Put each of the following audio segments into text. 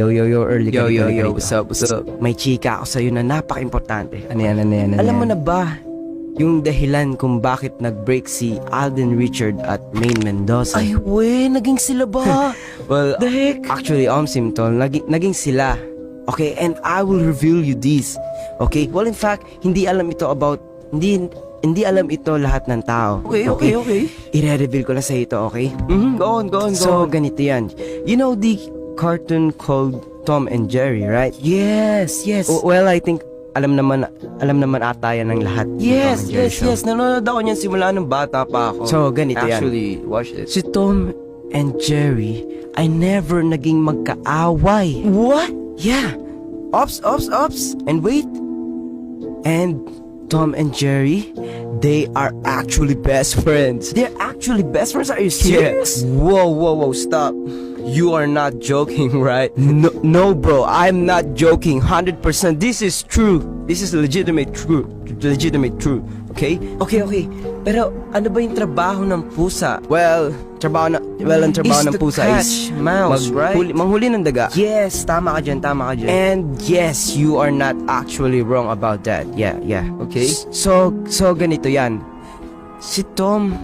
Yo, early Yo, ka dito. what's up? May chika ako sa'yo na napaka-importante. Ano yan? Alam mo na ba yung dahilan kung bakit nag-break si Alden Richard at Maine Mendoza? Ay, we, naging sila ba? Well, The heck? actually, Simtol, naging sila. Okay, and I will reveal you this. Okay? Well, in fact, hindi alam ito lahat ng tao. Okay. I-reveal ko na sa ito, okay? Go on. So, ganito yan. You know the cartoon called Tom and Jerry, right? Yes. Well, I think alam naman ata yan ng lahat. Yes. Nanonood ako niyan simula nung bata pa ako. So, ganito yan. Actually, watch it. Si Tom and Jerry ay never naging magkaaway. What? Yeah. Ops. And wait. And Tom and Jerry, they are actually best friends. They're actually best friends? Are you serious? Yeah. Whoa, stop. You are not joking, right? No, bro, I'm not joking. 100%. This is true. This is legitimate true. Okay? Okay. Pero ano ba yung trabaho ng pusa? Well, ang trabaho ng pusa catch mouse, right? Manghuli ng daga. Yes, tama ka dyan. And yes, you are not actually wrong about that. Yeah. Okay? So ganito yan. Si Tom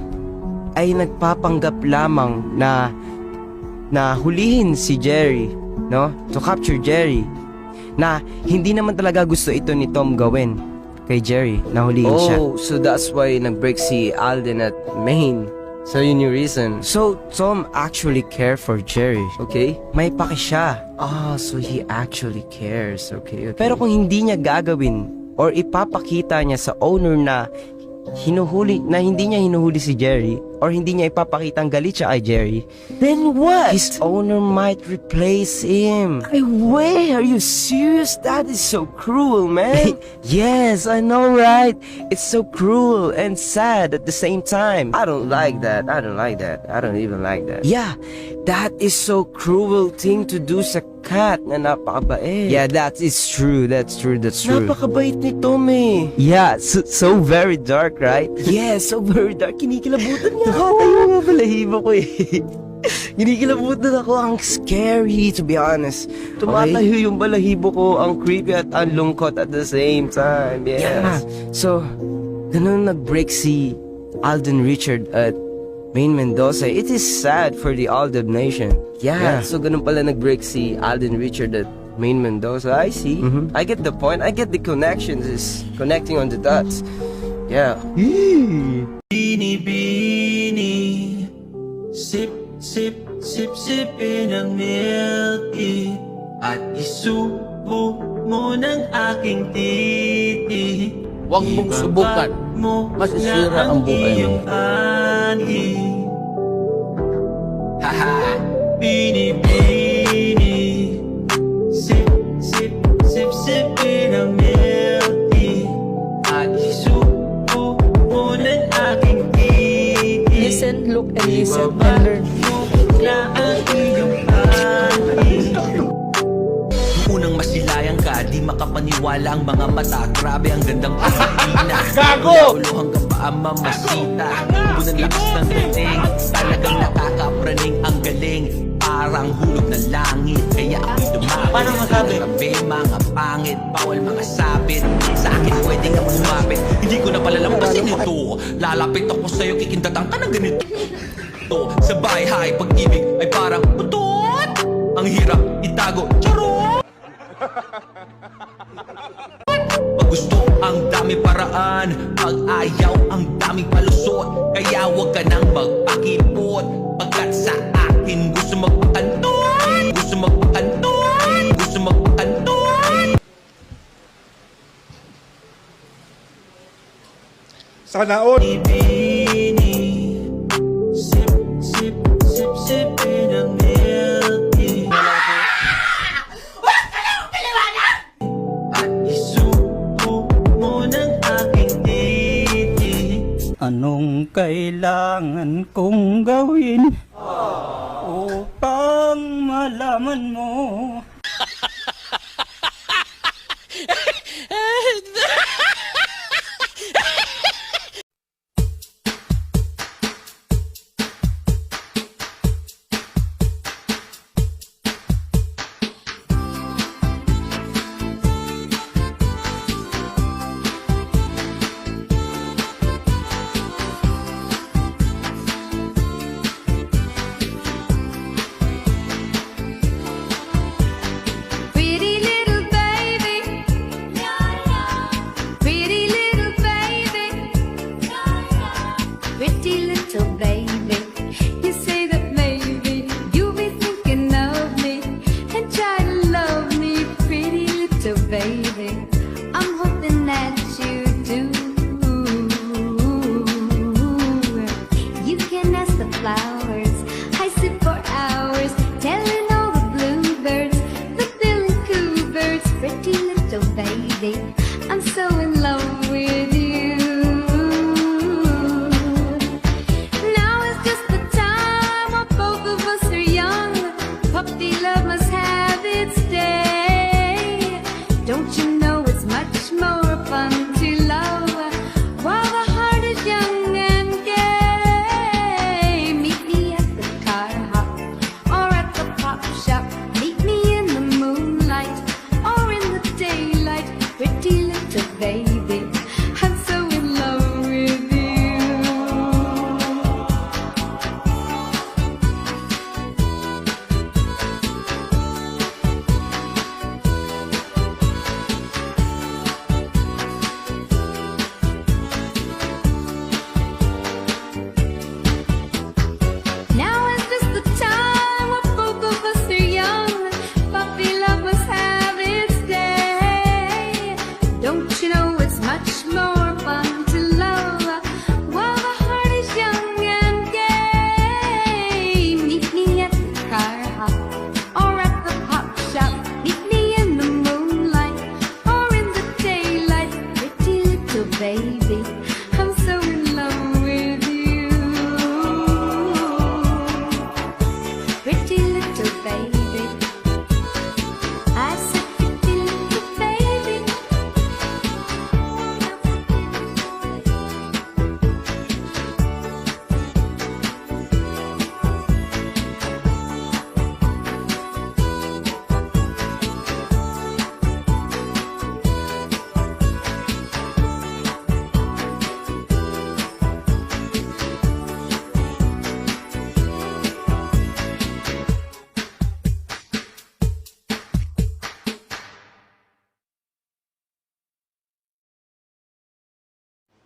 ay nagpapanggap lamang na hulihin si Jerry, no? To capture Jerry. Na hindi naman talaga gusto ito ni Tom gawin kay Jerry, na hulihin siya. Oh, so that's why nag-break si Alden at Maine. So yun yung reason. So Tom actually care for Jerry, okay? May paki siya. So he actually cares. Okay. Pero kung hindi niya gagawin or ipapakita niya sa owner na hindi niya hinuhuli si Jerry or hindi niya ipapakita ang galit siya kay Jerry, then what? his owner might replace him. Ay, wait, are you serious? That is so cruel, man. Yes, I know, right? It's so cruel and sad at the same time. I don't like that. I don't even like that. Yeah, that is so cruel thing to do sa cat na napakabait. Yeah, that is true. That's true. Napakabait ni Tom eh. Yeah, so very dark, right? Yes, so very dark. Kinikilabutan niya. Nakatayo nga balahibo ko eh. Kinikilabutan ako. Ang scary, to be honest. Tumatayo yung balahibo ko. Ang creepy at ang lungkot at the same time. Yes. Yeah. So, ganun nag-break si Alden Richard at Maine Mendoza. It is sad for the Aldab nation. Yeah. So ganun pala nag-break si Alden Richard at Maine Mendoza. I see. I get the point. I get the connections. Is connecting on the dots. Yeah. Bini, sip, sipin ang milk tea at isubo mo ng aking titi. Huwag mong subukan, masisira ang buhay mo. Haha, bini, sipin ang milk tea at isubo mo ng aking titi. Listen, look, and listen, and learn. Na ang iyong panty. Unang masilayang ka, di makapaniwala ang mga mata. Grabe ang gandang pangina. Gago! Ulo hanggang paa mamasita. Unang lakas ng dating, talagang nakakapraning ang galing. Parang hulog ng langit, kaya ako'y dumapit. Paano masabi? Grabe, mga pangit, bawal mga sabit. Sa akin pwede ka lumapit, hindi ko na palalampasin ito. Lalapit ako sa'yo, kikindatan ka ng ganito. Sa bahay, pag-ibig ay parang butot. Ang hirap itago, charot. Pag gusto, ang dami paraan. Pag ayaw, ang daming palusot. Kaya huwag ka nang magpakipot. Pagkat sa akin gusto magpakanton. Sana all. Sipin ang milk tea. At isubo mo ng aking titi. Anong kailangan kong gawin upang malaman mo?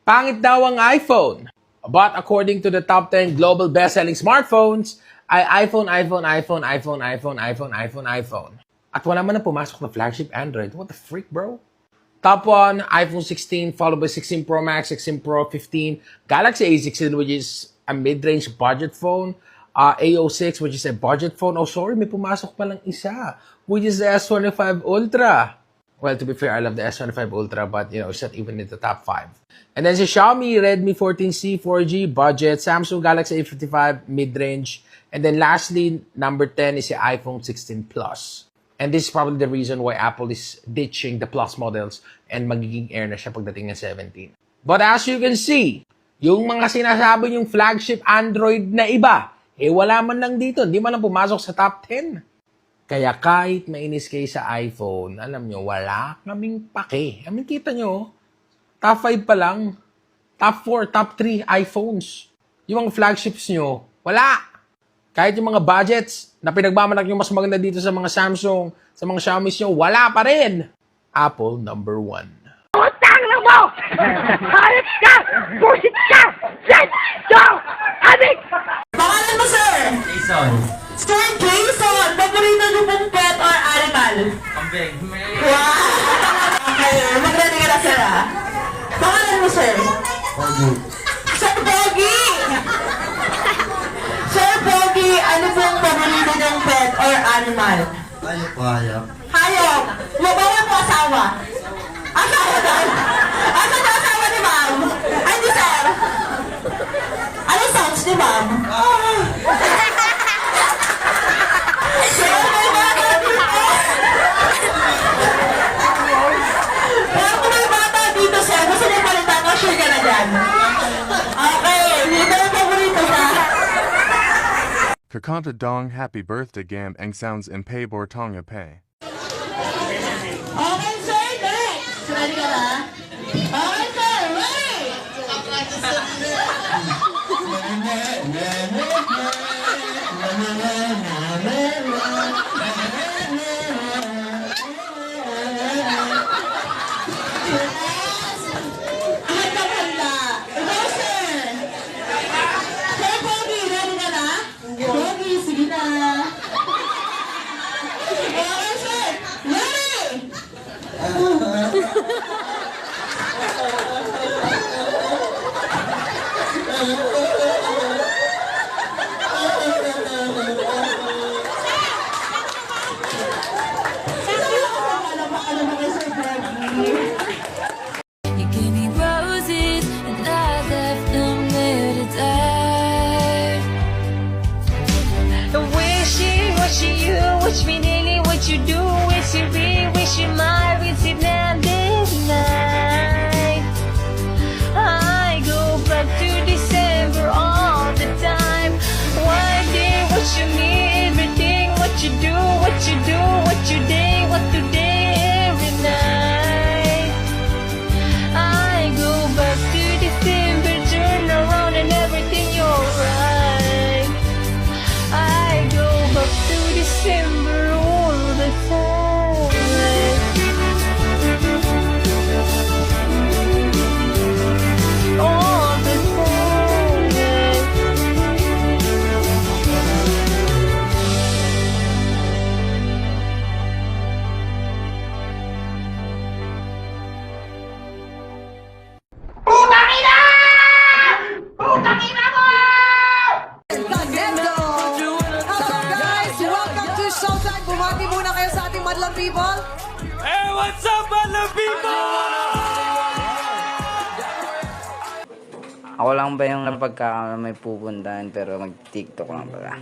Pangit daw ang iPhone. But according to the top 10 global best-selling smartphones, ay iPhone. At wala man na pumasok na flagship Android. What the freak, bro? Top 1, iPhone 16, followed by 16 Pro Max, 16 Pro, 15, Galaxy A16, which is a mid-range budget phone, A06, which is a budget phone. Oh, sorry, may pumasok pa lang isa, which is the S25 Ultra. Well, to be fair, I love the S25 Ultra, but, it's not even in the top 5. And then si Xiaomi Redmi 14C 4G, budget, Samsung Galaxy A55, mid-range. And then lastly, number 10 is the iPhone 16 Plus. And this is probably the reason why Apple is ditching the Plus models and magiging Air na siya pagdating ng 17. But as you can see, yung mga sinasabi yung flagship Android na iba, wala man lang dito, hindi man lang pumasok sa top 10. Kaya kahit mainis kayo sa iPhone, alam nyo, wala kaming pake. I mean, kita nyo, top 5 pa lang, top 4, top 3 iPhones. Yung mga flagships nyo, wala. Kahit yung mga budgets na pinagmamalak yung mas maganda dito sa mga Samsung, sa mga Xiaomi nyo, wala pa rin. Apple, number 1. Utang na mo! Hayop ka! Busit ka! Let's go! Adik! Pangalan mo, sir? Jason. Sir Jason, paborito niyo pong pet or animal? Kambing. Wow! Okay, mag-ready ka na, sir, ah. Pangalan mo, sir? Pogi. Sir Pogi! Sir Pogi, ano pong paborito niyong pet or animal? Hayop. Hayop! Bawal mo asawa? Asawa daw? Asa na asawa ni ma'am? Ay, di, sir. Ano sounds ni ma'am? Sir, may bata dito. Pero may bata dito, sir. Gusto niyo palitan o sure ka na dyan? Okay, dito yung paborito niya. Kakanta dong happy birthday gam ang sounds in pay bortong pay. Okay, sir, next. Ready ka na? Okay, sir, ready! Handa-handa. Ikaw, sir. Sir Pogi, ready ka na? Pogi, sige na. Okay, sir, ready! You gave me roses and I left them there to die. Wishing, wishing you, wish me daily what you do, wish you be, wish you might, wish it now this night. I go back to December all the time. One day, what you need, everything, what you do, what you do, what you day, what today, every night. I go back to December, turn around and everything you're right. I go back to December all the time. All the time. Hello guys! Welcome to Showtime! Bumati muna kayo sa ating madlang people! Hey, what's up, mga people? Ako lang ba yung pagka may pupuntahan pero mag-TikTok lang pala.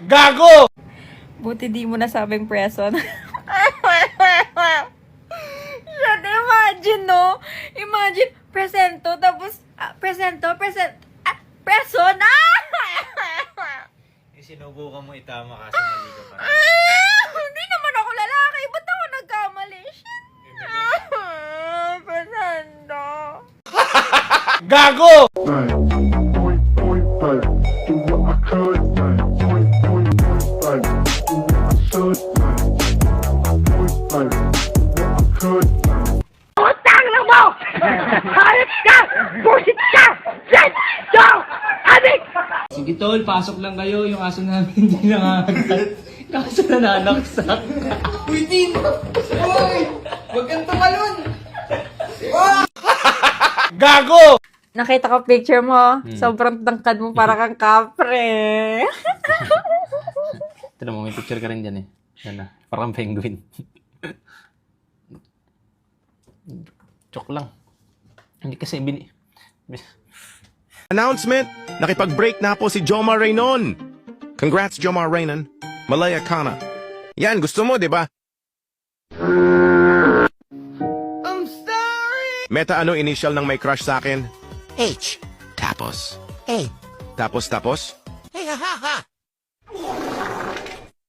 Gago! Buti di mo nasabing preson. Shit, imagine, no? Imagine, presento, tapos, preson, Sinubukan mo itama kaso mali ka pa. Hindi naman ako lalaki. Ba't ako nagkamali? Fernando. Gago! Utang na mo! Hayop ka! Busit ka! Shit! Go! Adik! Sige tol, pasok lang kayo. Yung aso namin hindi nangangagat. Kaso nananaksak. Uy, Tino! Uy! Huwag kang tumalon! Gago! Nakita ko picture mo. Sobrang tangkad mo para kang kapre. Tignan mo, may picture ka rin dyan eh. Yan na, parang penguin. Joke lang. Hindi kasi Announcement! Nakipag-break na po si Jomar Raynon. Congrats, Jomar Raynon. Malaya ka na. Yan, gusto mo, di ba? I'm sorry! Meta, ano initial ng may crush sa akin? H. Tapos. A. Tapos? Hey, ha, ha, ha!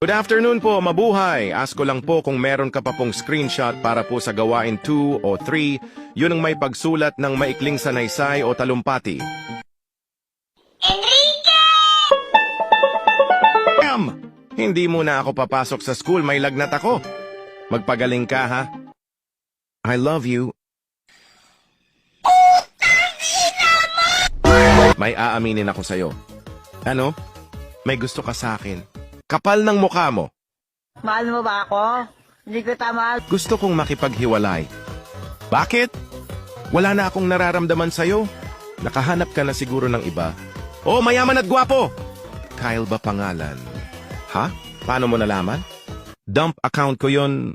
Good afternoon po, mabuhay. Ask ko lang po kung meron ka pa pong screenshot para po sa gawain 2 o 3, yun ang may pagsulat ng maikling sanaysay o talumpati. Hindi muna ako papasok sa school, may lagnat ako. Magpagaling ka, ha? I love you. May aaminin ako sa'yo. Ano? May gusto ka sa akin. Kapal ng mukha mo. Mahal mo ba ako? Hindi ko tama. Gusto kong makipaghiwalay. Bakit? Wala na akong nararamdaman sa'yo. Nakahanap ka na siguro ng iba. Oh, mayaman at gwapo! Kyle ba pangalan? Ha? Paano mo nalaman? Dump account ko yon.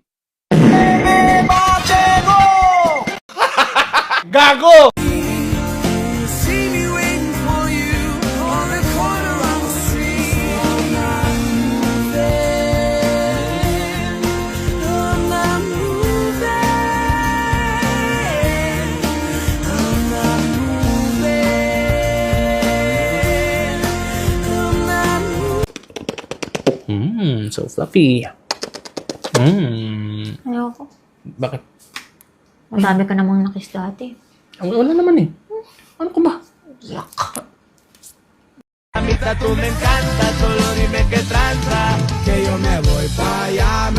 Gago! So fluffy. Ayoko. Bakit? Madami ka namang nakis dati. Wala naman eh. Ano ka ba? A mí tú me encanta, solo dime qué tranza. Que yo me voy pa' allá,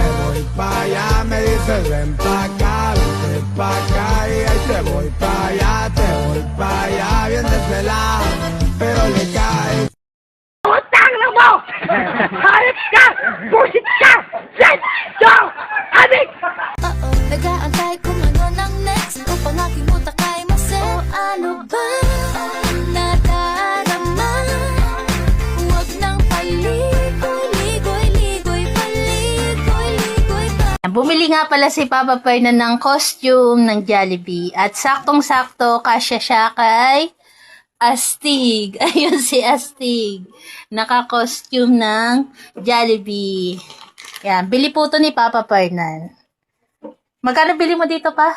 me dices ven pa' acá, y ahí te voy pa' allá, bien desvelado, pero le cae. Utang na mo! Hayop ka! Busit ka! Shit! Go! Adik! Nag-aantay kung ano ng next upang aking utak ay masel. Ano ba nadarama? Huwag nang paligoy pa. Bumili nga pala si Papa Fernan ng costume ng Jollibee at saktong-sakto kasya siya kay Astig. Ayun si Astig. Naka-costume ng Jollibee. Yan. Bili po to ni Papa Fernan. Magkano bili mo dito pa?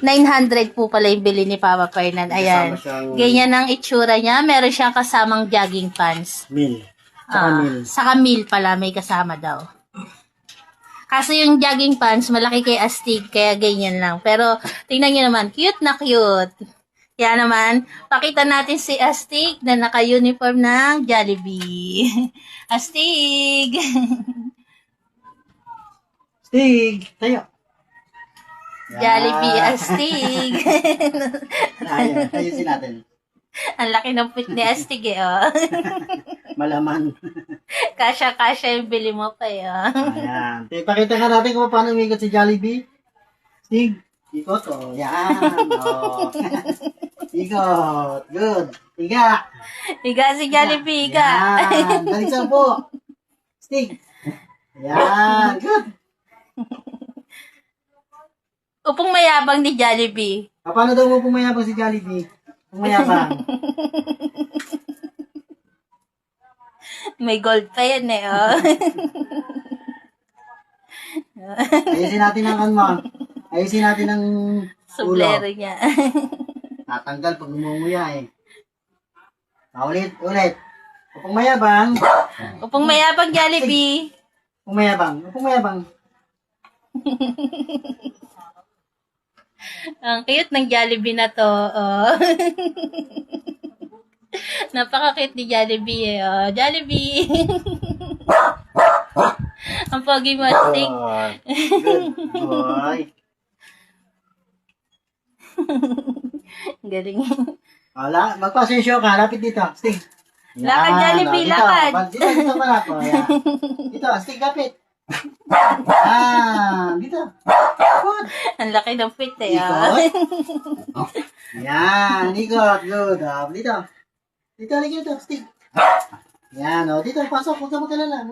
900 po pala yung bili ni Papa Fernan. Ayan. Ganyan ang itsura niya. Meron siyang kasamang jogging pants. Meal. Saka meal pala. May kasama daw. Kasi yung jogging pants, malaki kay Astig. Kaya ganyan lang. Pero, tingnan niyo naman. Cute na cute. Kaya naman, pakita natin si Astig na naka-uniform ng Jollibee. Astig! Astig! Tayo! Jollibee, Astig! Ayusin natin. Ang laki ng pit ni Astig eh, oh. Malaman. Kasya-kasya yung bili mo pa eh, oh. Ayan. Pakita nga natin kung paano umikot si Jollibee. Astig! Ikot, oh. Yan. Oh. Ikot. Good. Higa. Higa si Jollibee, higa. Yan. Balik sa upo. Astig. Yan. Good. Upong mayabang ni Jollibee. Paano daw mo pumayabang si Jollibee? Pumayabang. May gold pa yan eh, oh. Ayusin natin ang kanma. Ayusin natin ang ulo. Sublero niya. Tatanggal pag umunguya eh. Ulit, ulit. Upong mayabang. Upong mayabang, Jollibee. Upong mayabang. Upong mayabang. Ang cute ng Jollibee na to. Oh. Napaka-cute ni Jollibee eh. Oh, Jollibee. Ang pogi mo, Stig. Good boy. Galing. Wala, magpasensyo ka. Lapit dito. Stig. Lakad, Jollibee, dito. lakad. Dito pala po. Yan. Dito, Stig, lapit. Dito. Good. Ang laki ng fit eh. Ikot. Yan, ikot. Good. Dito. Dito, dito, Stig. Yan, dito, pasok. Huwag ka magkalala.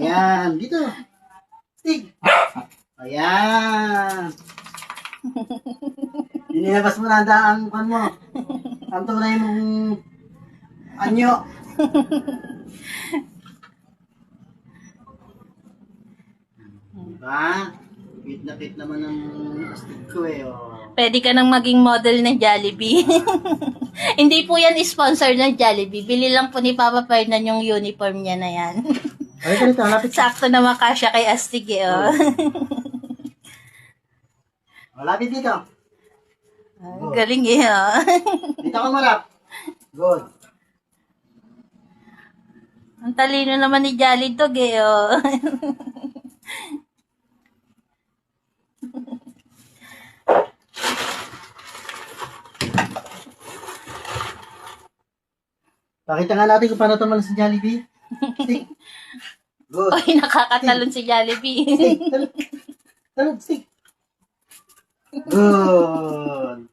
Yan, dito. Stig. Yan. Inilabas mo na ang pan mo. Ang tunay mong anyo. Diba? Fit na fit naman ang Stig ko eh. Pwede ka nang maging model ng Jollibee. Hindi po yan sponsor ng Jollibee. Bili lang po ni Papa Fernan yung uniform niya na yan. Ay, ganito, lapit. Sakto na makasya kay Astig eh. Oh. Lapit dito. Galing eh. Oh. Dito ka marap. Good. Ang talino naman ni Jolly Dog eh. Oh. Pakita nga natin kung paano tumalon si Jollibee. Stick. Good. Oy, nakakatalon si Jollibee. Stick. Talon, stick. Good.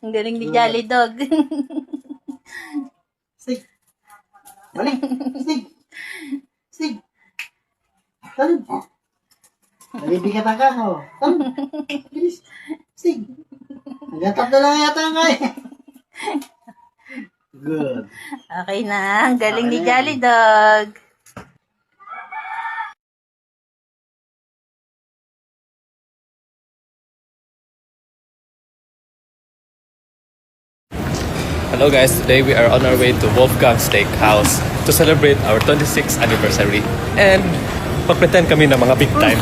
Ang galing ni Jolly Dog. Stick. Balik. Stick. Stick. Talon. Nalibigatan ka, oh. Talon. Bilis. Stick. Hanggang tatlo lang yata nga eh. Good. Okay na. Ang galing ni Jolly Dog. Hello guys, today we are on our way to Wolfgang Steakhouse to celebrate our 26th anniversary and pag-pretend kami na mga big time.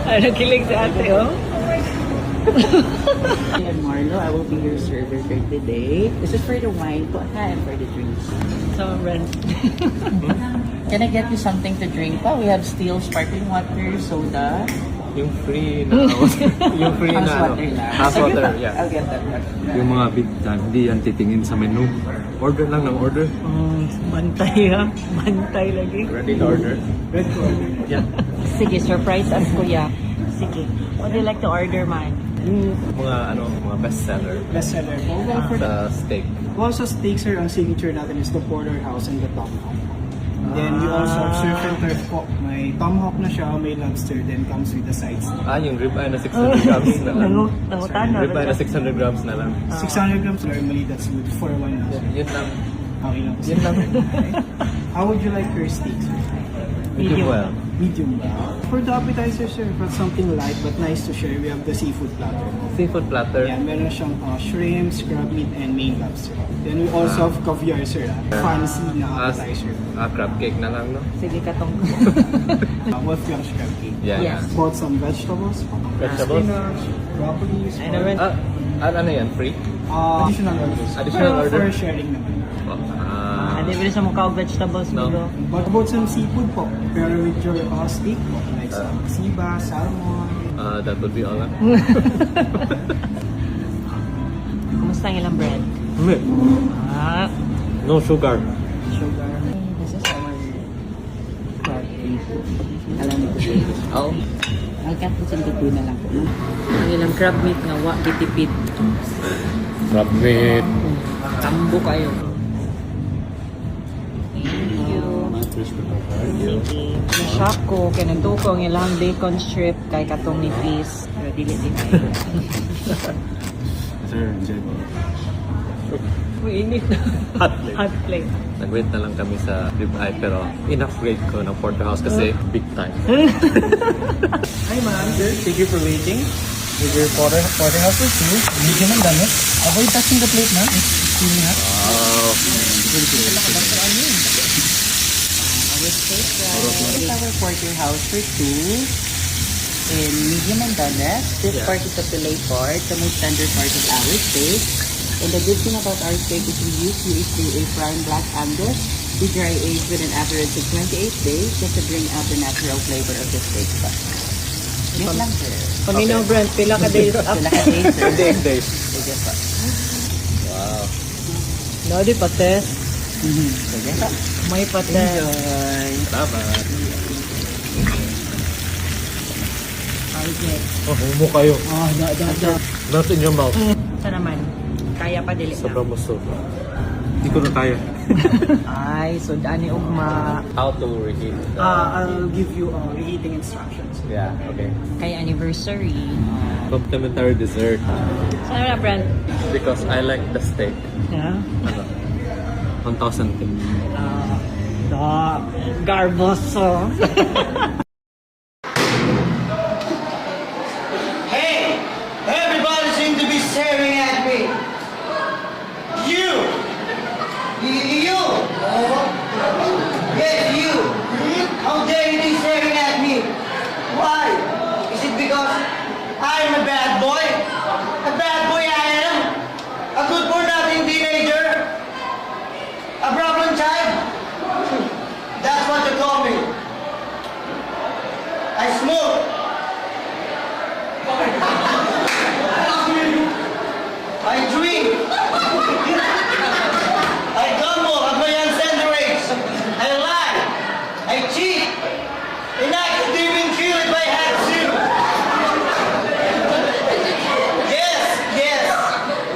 Ano, kilig si ate, oh? I'm Marlo. I will be your server for today. This is for the wine po and for the drinks. Sobrang. Can I get you something to drink pa? We have still sparkling water, soda. Yung free na yung free na half water, yeah. I'll get that. Yung mga big time, hindi yan titingin sa menu. Order lang ng order. Bantay ha? Bantay lagi. Ready to order? Ready to order? Yeah. Sige, surprise us kuya. Sige. What do you like to order, man? Mga bestseller. Bestseller. Sa steak. Well, sa steak, sir, ang signature natin is the porterhouse and the tomahawk. And then we also have surf and turf po. May tomahawk na siya, may lobster, then comes with the sides. Yung ribeye na 600 grams na lang. Ribeye na 600 grams na lang. 600 grams, normally that's good for one. Yun lang. Okay lang. Yun lang. How would you like your steak, sir? Medium well. Medium well. For the appetizer, sir, for something light but nice to share, we have the seafood platter. Seafood platter? Yeah, meron siyang shrimp, crab meat, and Maine lobster. Then we also have caviar, sir. Fancy na appetizer. Crab cake na lang, no? Sige, katong. Wolfgang crab cake. Yeah. Yes. Bought some vegetables. Vegetables? Spinach, broccoli, ano yan? Free? additional orders. Additional order? For sharing naman. Libre sa mukha vegetables mo. No. But about some seafood po. Pero with your steak po. Like sea bass, salmon. That would be all. Kumusta ang ilang bread? No sugar. Sugar. This is our crab cake. Alam mo ko siya. Oh. Ang katpusin ko na lang po. Ang ilang crab meat nga, wak gitipid. Crab meat. Tambo kayo. Na-shock ko, kaya nagtuko ang ilang bacon strip kay katong ni Fizz. Pero dili din kayo. Sir, enjoy mo. Uy, init na. Hot plate. Hot plate. Nag-wait na lang kami sa ribeye pero in-upgrade ko ng porterhouse kasi big time. Hi ma'am, thank you for waiting. With your porterhouse for 2, medium and done it. Avoid touching the plate na. It's steaming hot. Wow. Our steak rice, our porterhouse for 2 in medium and done it. This part is the fillet part, the most tender part of our steak. And the good thing about our steak is we use UHT prime black Angus. We dry age with an average of 28 days just to bring out the natural flavor of the steak. Yun lang, sir. Paminaw, Brent. Pila ka days up. Pila ka days, sir. Days. Sige pa. Wow. No, di pates. Sige pa. May pates. Enjoy. Salamat. Okay. Oh, humo kayo. Oh, da. Not in your mouth. Sa naman. Kaya pa dili na. Sobrang busog. Hindi ko na kaya. Ay, so dani ugma. How to reheat? I'll give you reheating instructions. Yeah, okay. Kay anniversary. Complimentary dessert. Sana na, Brent? Because I like the steak. Yeah. Ano? 1,000 things. Garboso. Hey! Everybody seems to be staring at me. You! You! Yes, you! How dare you be staring at me? Why? Is it because I'm a bad boy? A bad boy I am? A good-for-nothing teenager? A problem child? That's what you call me. I smoke. I drink. I gamble at my ancestral rates. I lie. I cheat. And I could even kill if I had to.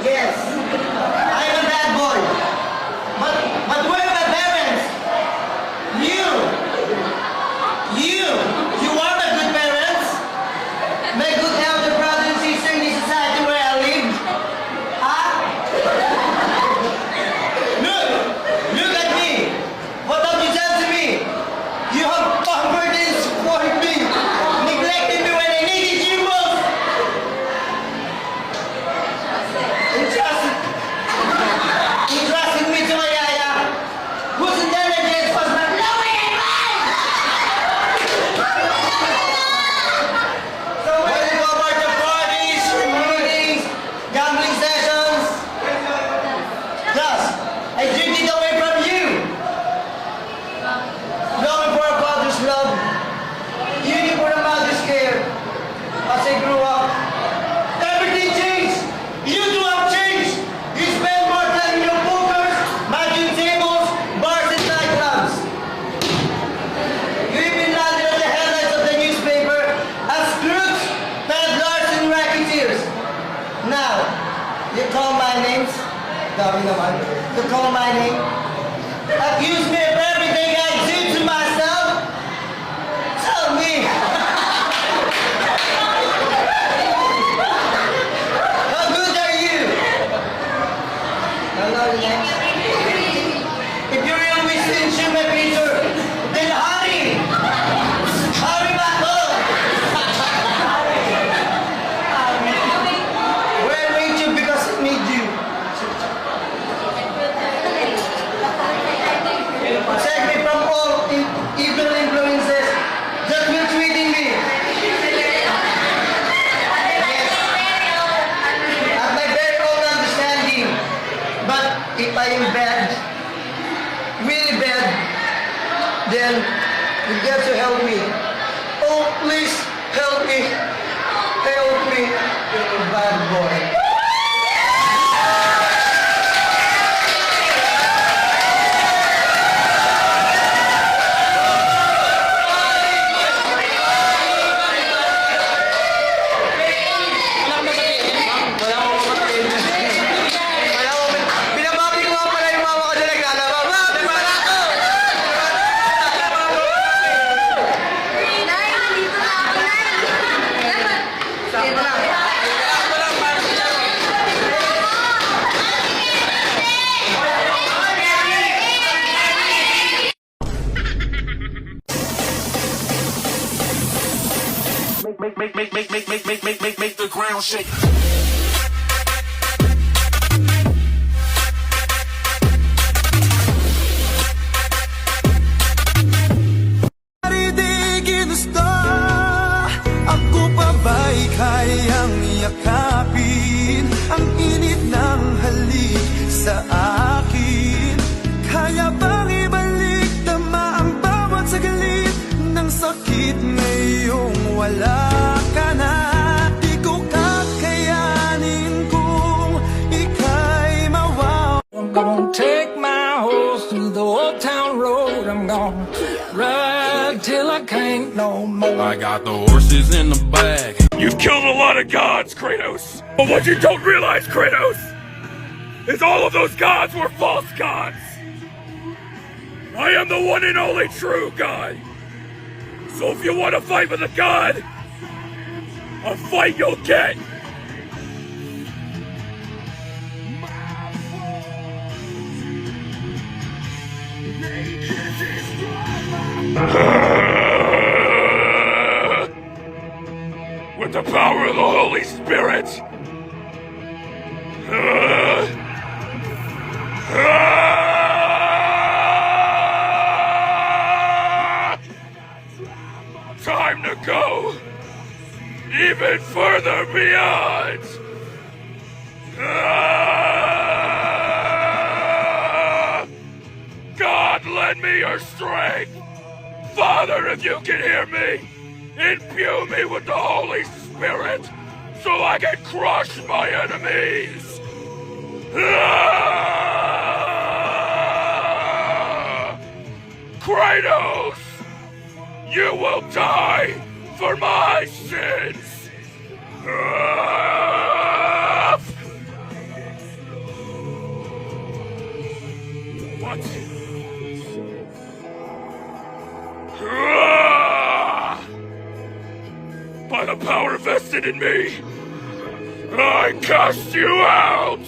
Yes. I'm a bad boy. But where are my parents? You are my good parents. My good elder brother and sister in the society where I live. Huh? Look at me. What have you done to me? You have pampered and spoiled me, neglected me when I needed you most. Entrusted me to my yaya, whose intelligence was my blowing in mine. So when you go about your parties, your meetings, gambling sessions, plus, I drifted away from you. Longing for a father's love, yearning for a mother's care. As I grew up, everything changed. You two have changed. You spend more time in your pokers, matching tables, bars, and nightclubs. You even landed on the headlines of the newspaper as crooks, peddlers, and racketeers. Now, you call my names. Dami naman. You call my name. Accuse me of everything I do to myself. Tell me. How good are you? Hello, next. If you really wish to ensure my future, then hurry! Hurry back home! Where ain't you because I need you? Protect me from all evil influences that will treating me. At my very own understanding. But if I am bad, really bad, then you get to help me. Oh, please help me. Help me, you bad boy. Binabati ko nga pala yung mama ko dyan naglalaba. Ma, bimara ako! Sakto lang. make the ground shake. Di ginusto, ako pa ba'y kayang yakapin ang init ng halik sa akin? Kaya bang ibalik tama ang bawat sagalit ng sakit ngayong wala ka na? Di ko kakayanin kung ika'y mawawala. I'm gonna take my horse through the old town road. I'm gonna ride till I can't no more. I got the horses in the bag. You've killed a lot of gods, Kratos. But what you don't realize, Kratos, is all of those gods were false gods. I am the one and only true God. So if you want to fight with a god, a fight you'll get. With the power of the Holy Spirit. Time to go even further beyond. God, lend me your strength. Father, if you can hear me, imbue me with the Holy Spirit so I can crush my enemies. Kratos, you will die for my sins. What? By the power vested in me, I cast you out!